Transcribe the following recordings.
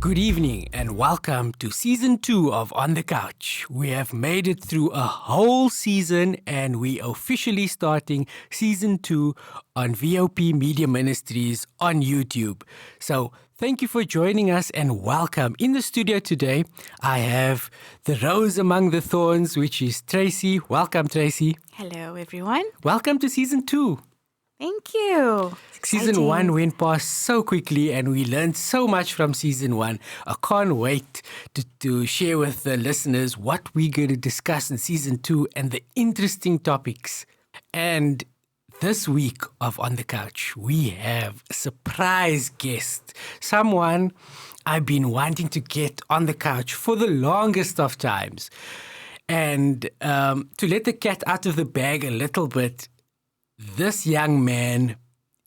Good evening and welcome to Season 2 of On the Couch. We have made it through a whole season and we officially starting Season 2 on VOP Media Ministries on YouTube. So thank you for joining us and welcome. In the studio today, I have the rose among the thorns, which is Tracy. Welcome, Tracy. Hello, everyone. Welcome to Season 2. Thank you. Season 1 went past so quickly and we learned so much from Season 1. I can't wait to share with the listeners what we're going to discuss in Season 2 and the interesting topics. And this week of On the Couch, we have a surprise guest. Someone I've been wanting to get on the couch for the longest of times. And to let the cat out of the bag a little bit, this young man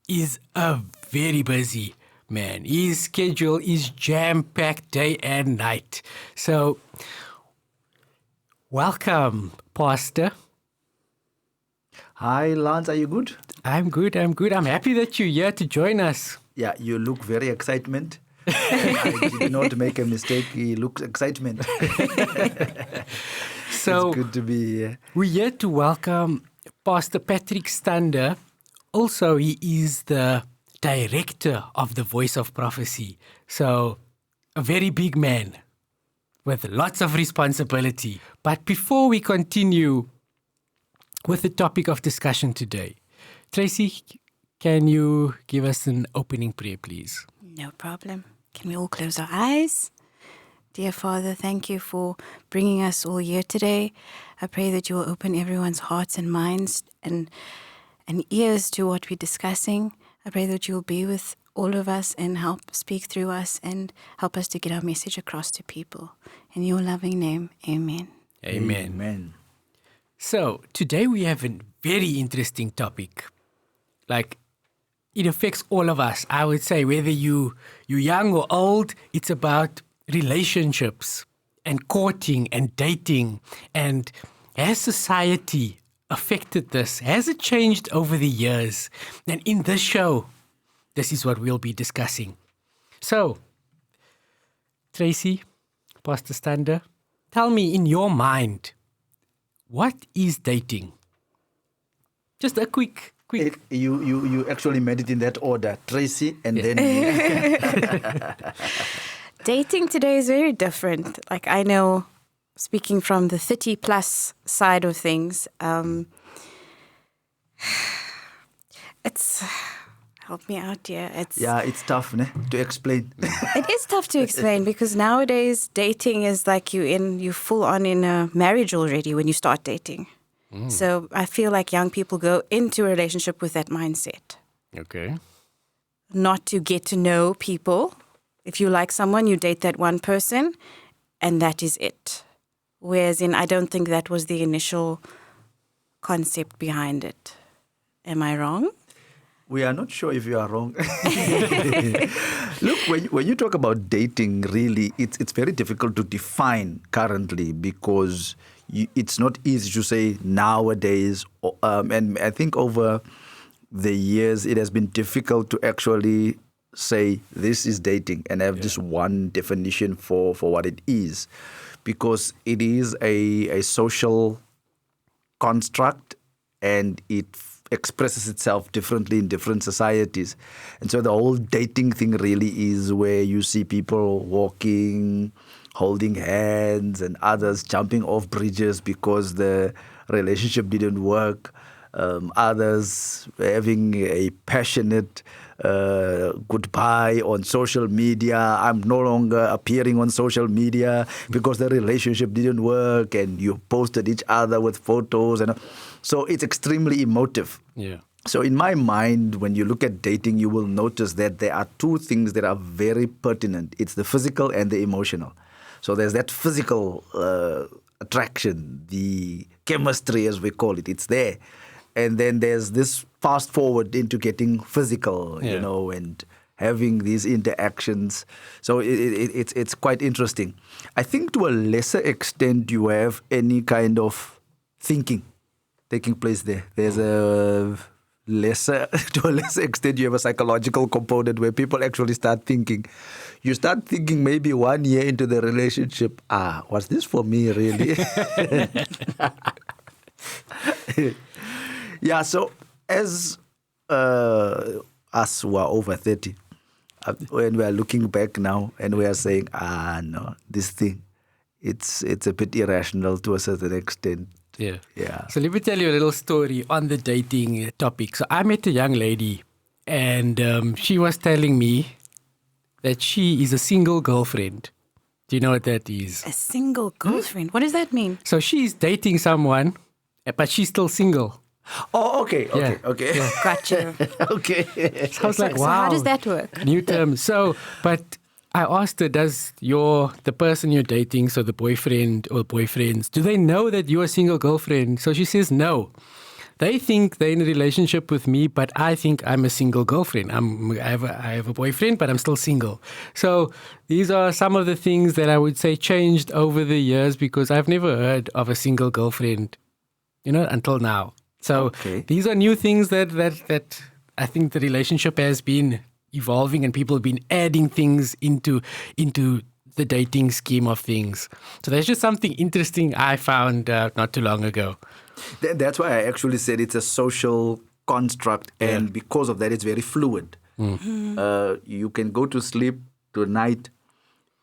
is a very busy man. His schedule is jam-packed day and night. So, welcome, Pastor. Hi, Lance. Are you good? I'm good. I'm happy that you're here to join us. Yeah, you look very excitement. I did not make a mistake. He looks excitement. So, it's good to be here. We're here to welcome Pastor Patrick Stander. Also, he is the director of the Voice of Prophecy. So, a very big man with lots of responsibility. But before we continue with the topic of discussion today, Tracy, can you give us an opening prayer, please? No problem. Can we all close our eyes? Dear Father, thank you for bringing us all here today. I pray that you will open everyone's hearts and minds and ears to what we're discussing. I pray that you will be with all of us and help speak through us and help us to get our message across to people. In your loving name, amen. Amen. Amen. So, today we have a very interesting topic. Like, it affects all of us. I would say whether you're young or old, it's about relationships and courting and dating. And has society affected this? Has it changed over the years? And in this show, this is what we'll be discussing. So, Tracy, Pastor Stander, tell me in your mind, what is dating? Just a quick. You actually made it in that order, Tracy, and then Dating today is very different. Like I know, speaking from the 30-plus side of things, it's help me out here. It's tough to explain. It is tough to explain because nowadays dating is like you full on in a marriage already when you start dating. So I feel like young people go into a relationship with that mindset. Okay. Not to get to know people. If you like someone, you date that one person, and that is it. Whereas I don't think that was the initial concept behind it. Am I wrong? We are not sure if you are wrong. Look, when you talk about dating, really, it's very difficult to define currently because it's not easy to say nowadays. And I think over the years, it has been difficult to actually say this is dating and have just one definition for what it is, because it is a social construct and it expresses itself differently in different societies. And so the whole dating thing really is where you see people walking, holding hands, and others jumping off bridges because the relationship didn't work. Others having a passionate goodbye on social media. I'm no longer appearing on social media because the relationship didn't work, and you posted each other with photos, and so it's extremely emotive. Yeah. So in my mind, when you look at dating, you will notice that there are two things that are very pertinent. It's the physical and the emotional. So there's that physical attraction, the chemistry as we call it. It's there. And then there's this fast forward into getting physical, and having these interactions. So it's quite interesting. I think to a lesser extent, you have any kind of thinking taking place there. There's a lesser to a lesser extent, you have a psychological component where people actually start thinking. You start thinking maybe 1 year into the relationship, was this for me really? Yeah, so as us who are over 30, when we are looking back now and we are saying, no, this thing, it's a bit irrational to a certain extent. Yeah. So let me tell you a little story on the dating topic. So I met a young lady and she was telling me that she is a single girlfriend. Do you know what that is? A single girlfriend? What does that mean? So she's dating someone, but she's still single. Oh, okay. Gotcha. Okay. So I was like, So wow. how does that work? New term. So, but I asked her, does the person you're dating, so the boyfriend or boyfriends, do they know that you're a single girlfriend? So she says no. They think they're in a relationship with me, but I think I'm a single girlfriend. I have a boyfriend, but I'm still single. So these are some of the things that I would say changed over the years because I've never heard of a single girlfriend, until now. So These are new things that I think the relationship has been evolving and people have been adding things into the dating scheme of things. So that's just something interesting I found not too long ago. That's why I actually said it's a social construct, and because of that, it's very fluid. You can go to sleep tonight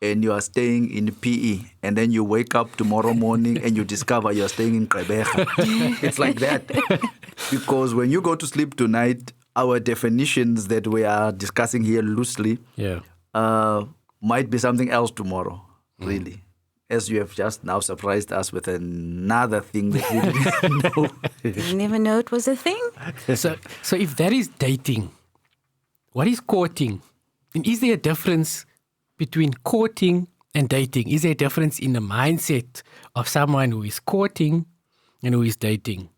and you are staying in PE, and then you wake up tomorrow morning and you discover you're staying in Gqeberha. It's like that. Because when you go to sleep tonight, our definitions that we are discussing here loosely might be something else tomorrow, really. As you have just now surprised us with another thing that we didn't know. Didn't never know it was a thing. So if that is dating, what is courting? And is there a difference between courting and dating? Is there a difference in the mindset of someone who is courting and who is dating?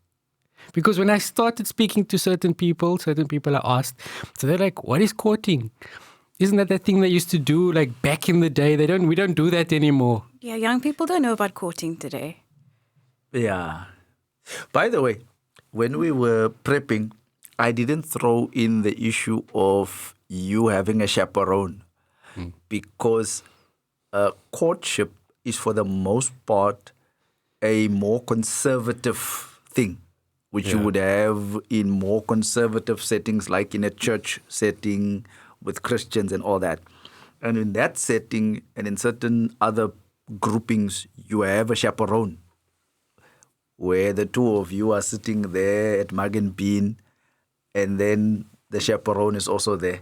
Because when I started speaking to certain people I asked, so they're like, what is courting? Isn't that the thing they used to do like back in the day? We don't do that anymore. Yeah, young people don't know about courting today. Yeah. By the way, when we were prepping, I didn't throw in the issue of you having a chaperone because courtship is for the most part a more conservative thing, which you would have in more conservative settings, like in a church setting with Christians and all that. And in that setting and in certain other groupings, you have a chaperone where the two of you are sitting there at Mug and Bean, and then the chaperone is also there,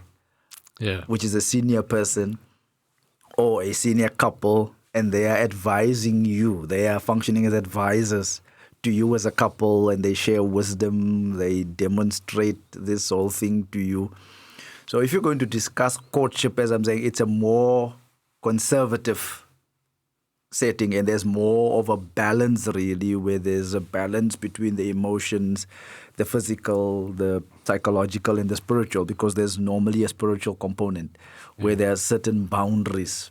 which is a senior person or a senior couple, and they are advising you. They are functioning as advisors to you as a couple, and they share wisdom. They demonstrate this whole thing to you. So if you're going to discuss courtship, as I'm saying, it's a more conservative setting, and there's more of a balance really, where there's a balance between the emotions, the physical, the psychological, and the spiritual, because there's normally a spiritual component where there are certain boundaries.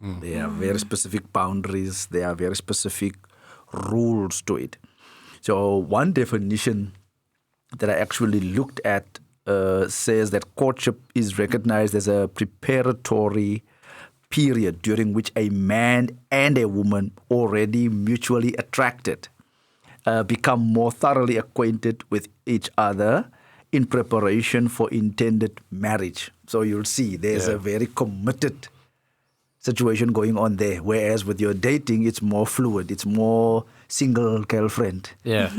There are very specific boundaries. There are very specific rules to it. So one definition that I actually looked at says that courtship is recognized as a preparatory period during which a man and a woman already mutually attracted become more thoroughly acquainted with each other in preparation for intended marriage. So you'll see there's a very committed situation going on there, whereas with your dating, it's more fluid. It's more single girlfriend. Yeah.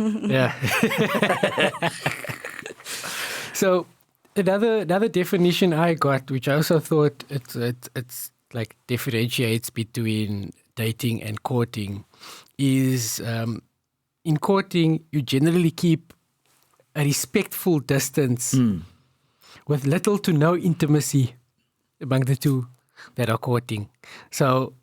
So another definition I got, which I also thought it's like differentiates between dating and courting, is in courting you generally keep a respectful distance with little to no intimacy among the two that are courting. So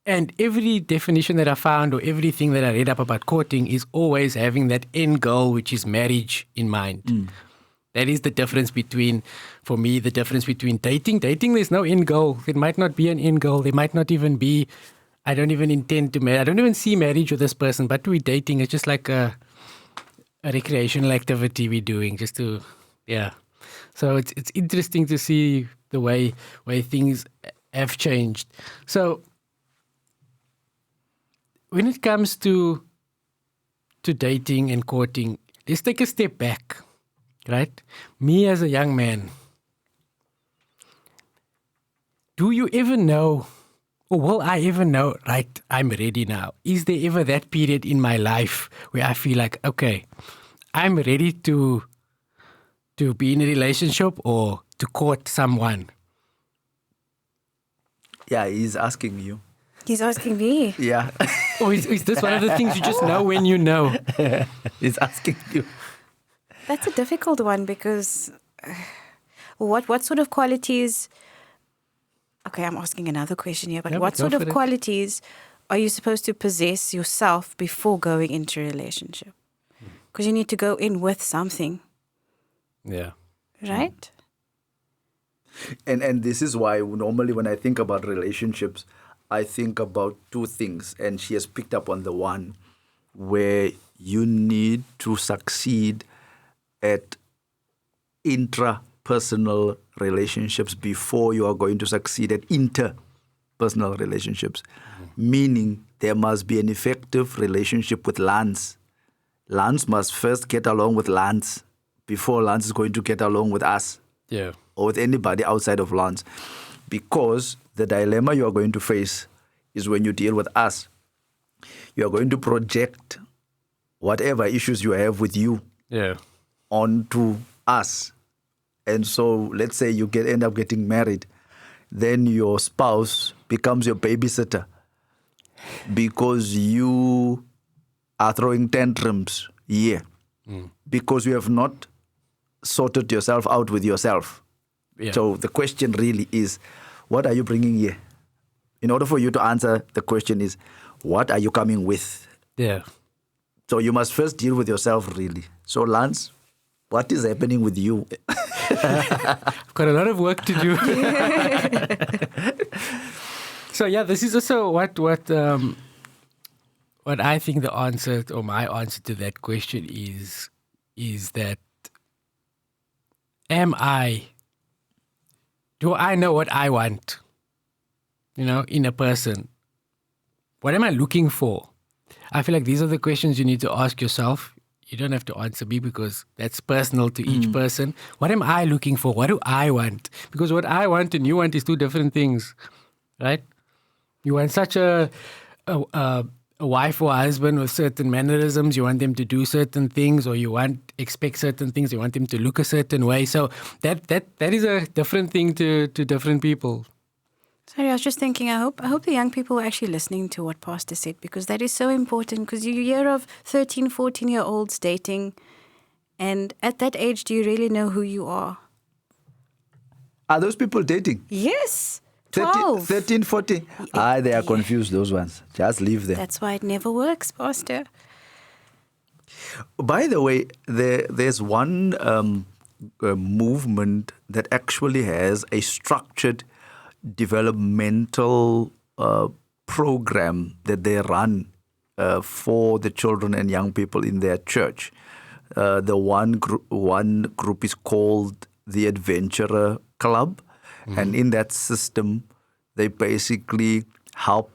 and every definition that I found or everything that I read up about courting is always having that end goal, which is marriage, in mind. That is the difference between dating. Dating, there's no end goal. There might not be an end goal. There might not even be, I don't even intend to marry. I don't even see marriage with this person, but we're dating. It's just like a a recreational activity we're doing just to, yeah. So it's interesting to see the way things have changed. So when it comes to dating and courting, let's take a step back, right? Me as a young man, do you ever know, or will I ever know, right, I'm ready now? Is there ever that period in my life where I feel like, okay, I'm ready to be in a relationship or to court someone? Yeah, he's asking you. He's asking me. Yeah, Or is this one of the things you just know when you know? he's asking you. That's a difficult one because what sort of qualities? Okay, I'm asking another question here, but Yeah, what go sort of for it. qualities are you supposed to possess yourself before going into a relationship? Because you need to go in with something, Yeah. right? And this is why normally when I think about relationships, I think about two things. And she has picked up on the one where you need to succeed at intrapersonal relationships before you are going to succeed at interpersonal relationships. Meaning there must be an effective relationship with Lance. Lance must first get along with Lance before Lance is going to get along with us Yeah. or with anybody outside of Lance. Because the dilemma you are going to face is when you deal with us, you are going to project whatever issues you have with you Yeah. onto us. And so let's say you end up getting married, then your spouse becomes your babysitter because you are throwing tantrums here because you have not sorted yourself out with yourself. Yeah. So the question really is, what are you bringing here? In order for you to answer the question is, what are you coming with? Yeah. So you must first deal with yourself really. So Lance, what is happening with you? I've got a lot of work to do. So yeah, this is also what I think the answer, or my answer to that question is that do I know what I want? In a person. What am I looking for? I feel like these are the questions you need to ask yourself. You don't have to answer me because that's personal to each person. What am I looking for? What do I want? Because what I want and you want is two different things, right? You want such a wife or husband with certain mannerisms. You want them to do certain things, or you expect certain things. You want them to look a certain way. So that is a different thing to different people. Sorry, I was just thinking, I hope the young people are actually listening to what Pastor said, because that is so important, because you hear of 13, 14-year-olds dating, and at that age, do you really know who you are? Are those people dating? Yes, 13, 12. 13, 14? They are confused, those ones. Just leave them. That's why it never works, Pastor. By the way, there's one movement that actually has a structured developmental program that they run for the children and young people in their church. The one group is called the Adventurer Club. And in that system, they basically help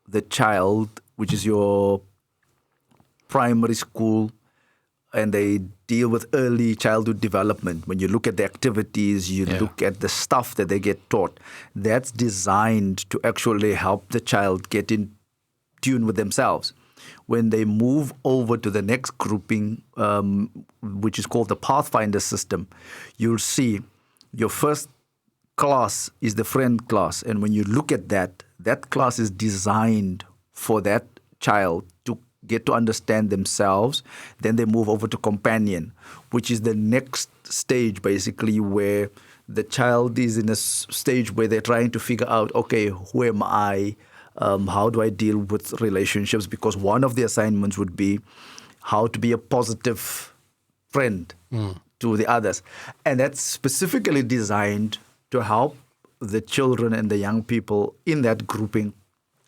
the child, which is your primary school, and they deal with early childhood development. When you look at the activities, you look at the stuff that they get taught, that's designed to actually help the child get in tune with themselves. When they move over to the next grouping, which is called the Pathfinder system, you'll see your first class is the friend class. And when you look at that class is designed for that child to get to understand themselves. Then they move over to companion, which is the next stage, basically, where the child is in a stage where they're trying to figure out, okay, who am I? How do I deal with relationships? Because one of the assignments would be how to be a positive friend to the others. And that's specifically designed to help the children and the young people in that grouping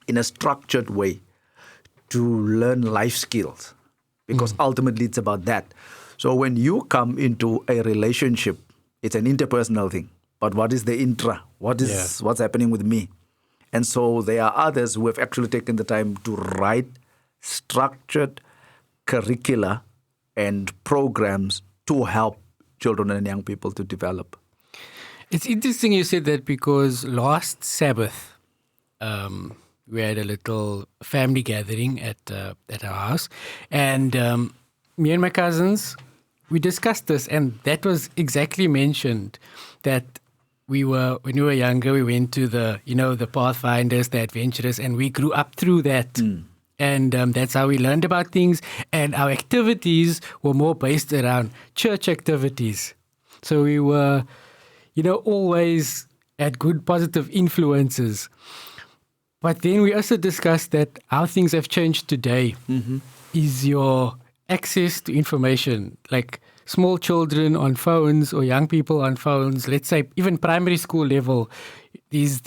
in a structured way to learn life skills. because ultimately it's about that. So when you come into a relationship, it's an interpersonal thing. But what is the intra? What's happening with me? And so there are others who have actually taken the time to write structured curricula and programs to help children and young people to develop. It's interesting you said that because last Sabbath, we had a little family gathering at our house, and me and my cousins, we discussed this, and that was exactly mentioned that when we were younger, we went to the Pathfinders, the Adventurers, and we grew up through that. And that's how we learned about things. And our activities were more based around church activities. So we were, always had good positive influences. But then we also discussed that how things have changed today is your access to information, like small children on phones or young people on phones, let's say even primary school level, these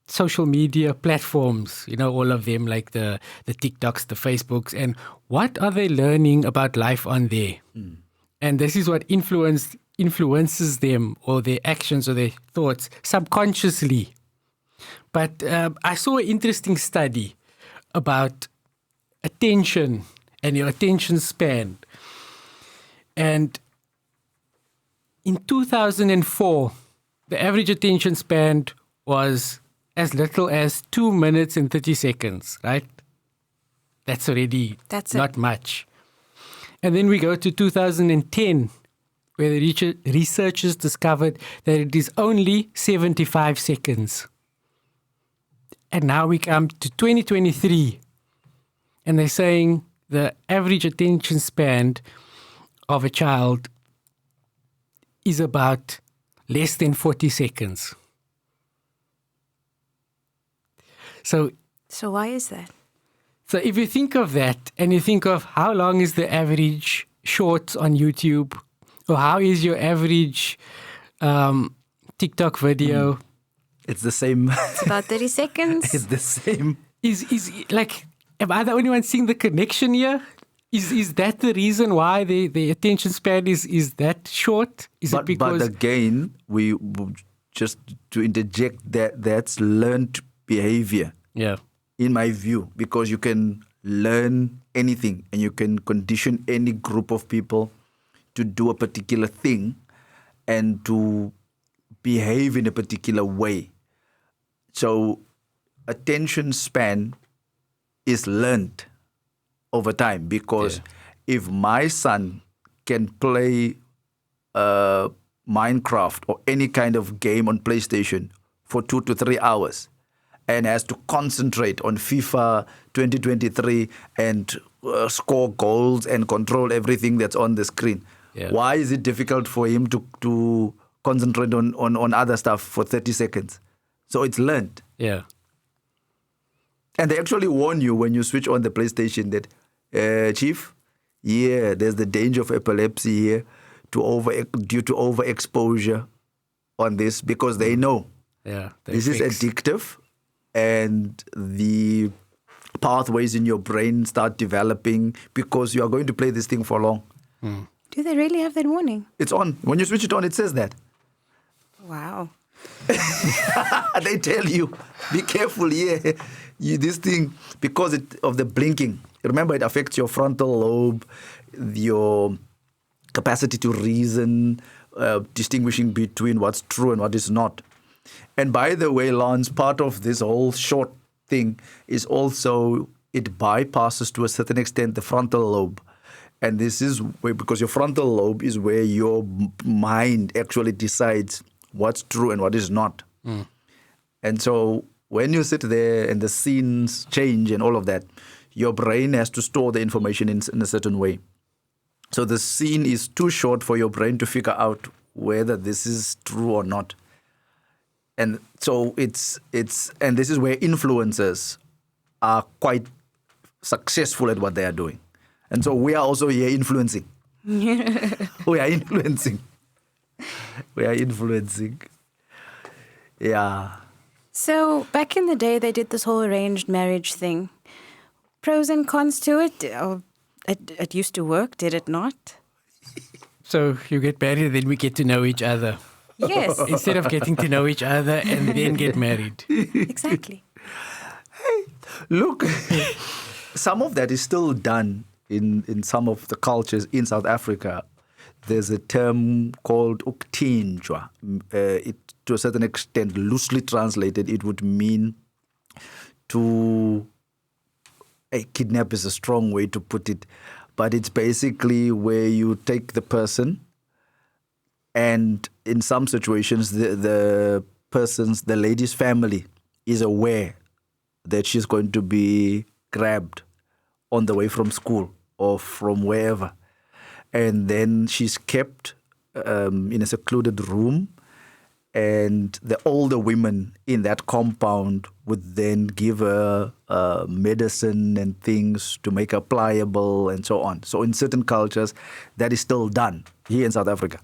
social media platforms, all of them, like the TikToks, the Facebooks, and what are they learning about life on there? And this is what influences them or their actions or their thoughts subconsciously. But I saw an interesting study about attention and your attention span. And in 2004, the average attention span was as little as 2 minutes and 30 seconds, right? That's already not much. And then we go to 2010, where the researchers discovered that it is only 75 seconds. And now we come to 2023, and they're saying the average attention span of a child is about less than 40 seconds. So why is that? So if you think of that and you think of how long is the average short on YouTube, or how is your average TikTok video? It's the same. It's about 30 seconds. It's the same. Is like, am I the only one seeing the connection here? Is that the reason why the attention span is that short? But again, we just to interject that's learned behavior. Yeah. In my view, because you can learn anything and you can condition any group of people to do a particular thing and to behave in a particular way. So attention span is learned over time, because if my son can play Minecraft or any kind of game on PlayStation for 2 to 3 hours and has to concentrate on FIFA 2023 and score goals and control everything that's on the screen, why is it difficult for him to concentrate on other stuff for 30 seconds? So it's learned. Yeah. And they actually warn you when you switch on the PlayStation that, Chief, there's the danger of epilepsy here due to overexposure on this, because they know this is addictive and the pathways in your brain start developing because you are going to play this thing for long. Do they really have that warning? It's on. When you switch it on, it says that. Wow. They tell you, be careful here. This thing, because of the blinking. Remember, it affects your frontal lobe, your capacity to reason, distinguishing between what's true and what is not. And by the way, Lance, part of this whole short thing is also it bypasses to a certain extent the frontal lobe. And this is because your frontal lobe is where your mind actually decides what's true and what is not. And so when you sit there and the scenes change and all of that, your brain has to store the information in a certain way. So the scene is too short for your brain to figure out whether this is true or not. And so and this is where influencers are quite successful at what they are doing. And so we are also here influencing. We are influencing. Yeah. So back in the day, they did this whole arranged marriage thing. Pros and cons to it, or it used to work, did it not? So you get married, then we get to know each other. Yes, Instead of getting to know each other and then get married. exactly. Look, some of that is still done in some of the cultures in South Africa. There's a term called ukuthinjwa. It, to a certain extent, loosely translated, it would mean to... kidnap is a strong way to put it, but it's basically where you take the person and in some situations the lady's family is aware that she's going to be grabbed on the way from school or from wherever. And then she's kept in a secluded room, and the older women in that compound would then give her medicine and things to make her pliable and so on. So in certain cultures, that is still done here in South Africa.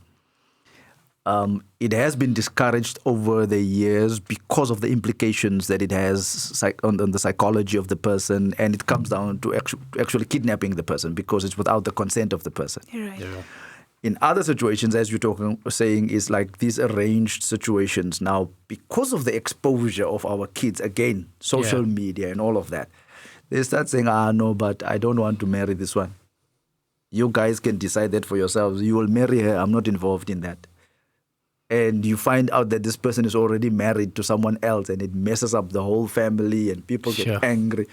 It has been discouraged over the years because of the implications that it has on the psychology of the person, and it comes down to actually kidnapping the person because it's without the consent of the person. You're right. Yeah. In other situations, as you're saying, is like these arranged situations. Now, because of the exposure of our kids, again, social media and all of that, they start saying, no, but I don't want to marry this one. You guys can decide that for yourselves. You will marry her. I'm not involved in that. And you find out that this person is already married to someone else, and it messes up the whole family, and people get angry.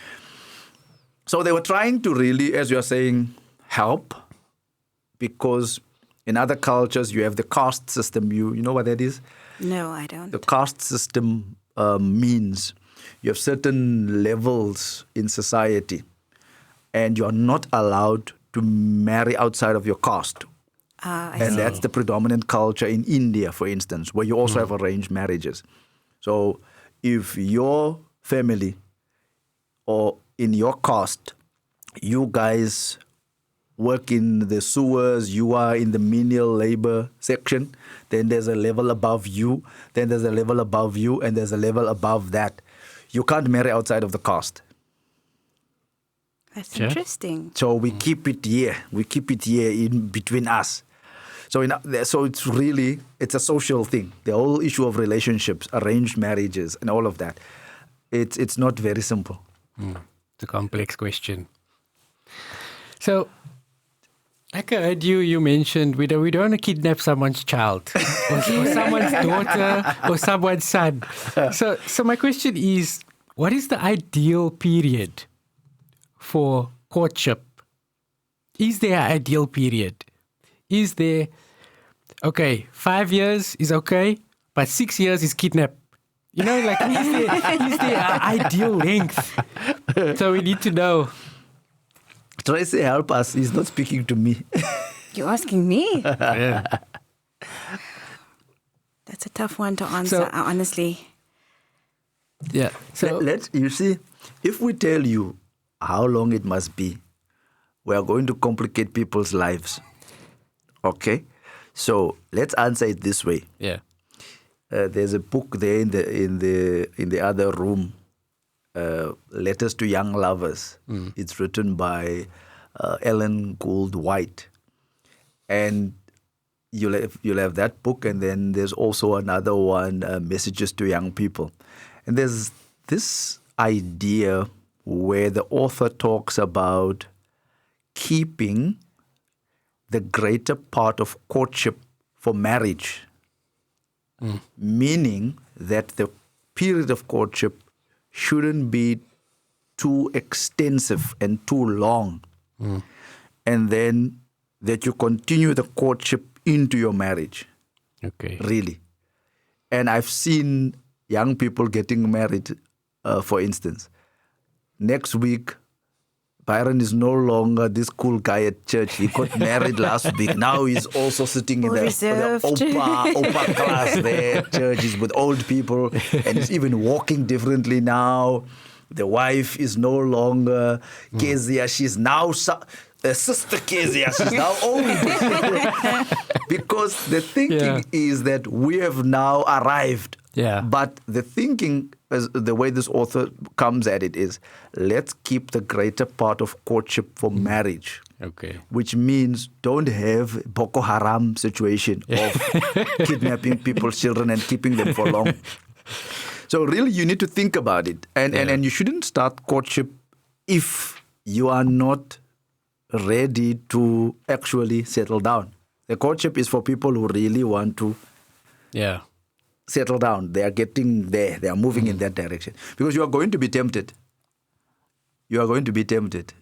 So they were trying to really, as you're saying, help, because in other cultures you have the caste system. You know what that is? No, I don't. The caste system means you have certain levels in society, and you are not allowed to marry outside of your caste. And that's the predominant culture in India, for instance, where you also have arranged marriages. So if your family or in your caste, you guys work in the sewers, you are in the menial labor section, then there's a level above you, then there's a level above you, and there's a level above that. You can't marry outside of the caste. That's interesting. So we keep it here. We keep it here in between us. So it's a social thing. The whole issue of relationships, arranged marriages, and all of that, it's not very simple. It's a complex question. So, like I heard you mentioned, we don't want to kidnap someone's child or someone's daughter or someone's son. So my question is, what is the ideal period for courtship? Is there an ideal period? Is there, 5 years is okay, but 6 years is kidnap? You know, like, is there an ideal length? So we need to know. Tracy, help us. He's not speaking to me. You're asking me? Yeah. That's a tough one to answer, honestly. Yeah. So You see, if we tell you how long it must be, we are going to complicate people's lives. Okay? So let's answer it this way. yeah. There's a book there in the other room, Letters to Young Lovers. It's written by Ellen Gould White, and you'll have that book, and then there's also another one, Messages to Young People, and there's this idea where the author talks about keeping the greater part of courtship for marriage. Meaning that the period of courtship shouldn't be too extensive and too long. And then that you continue the courtship into your marriage. Okay. Really. And I've seen young people getting married, for instance. Next week, Byron is no longer this cool guy at church. He got married last week. Now he's also sitting in the Opa class there at church. He's with old people, and he's even walking differently now. The wife is no longer Kezia. She's now Sister Kezia. She's now old. Because the thinking is that we have now arrived. Yeah. But the thinking, the way this author comes at it is, let's keep the greater part of courtship for marriage. Okay. which means don't have Boko Haram situation of kidnapping people's children and keeping them for long. So really, you need to think about it, and you shouldn't start courtship if you are not ready to actually settle down. The courtship is for people who really want to settle down. They are getting there. They are moving in that direction. Because you are going to be tempted. You are going to be tempted.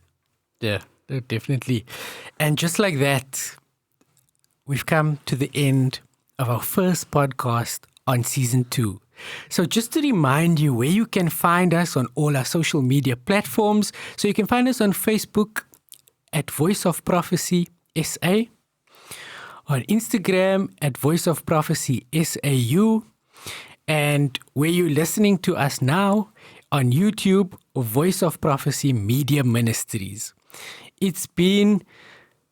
Yeah, definitely. And just like that, we've come to the end of our first podcast on season 2. So just to remind you where you can find us on all our social media platforms. So you can find us on Facebook at Voice of Prophecy SA, on Instagram at Voice of Prophecy SAU, and where you're listening to us now on YouTube, Voice of Prophecy Media Ministries. It's been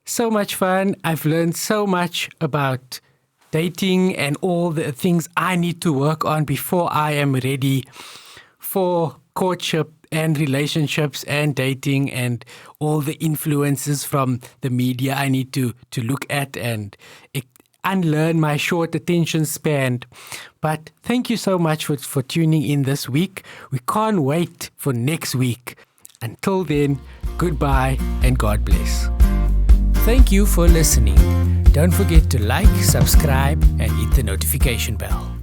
so much fun. I've learned so much about dating and all the things I need to work on before I am ready for courtship and relationships and dating and all the influences from the media I need to look at and unlearn my short attention span. But thank you so much for tuning in this week. We can't wait for next week. Until then, goodbye and God bless. Thank you for listening. Don't forget to like, subscribe, and hit the notification bell.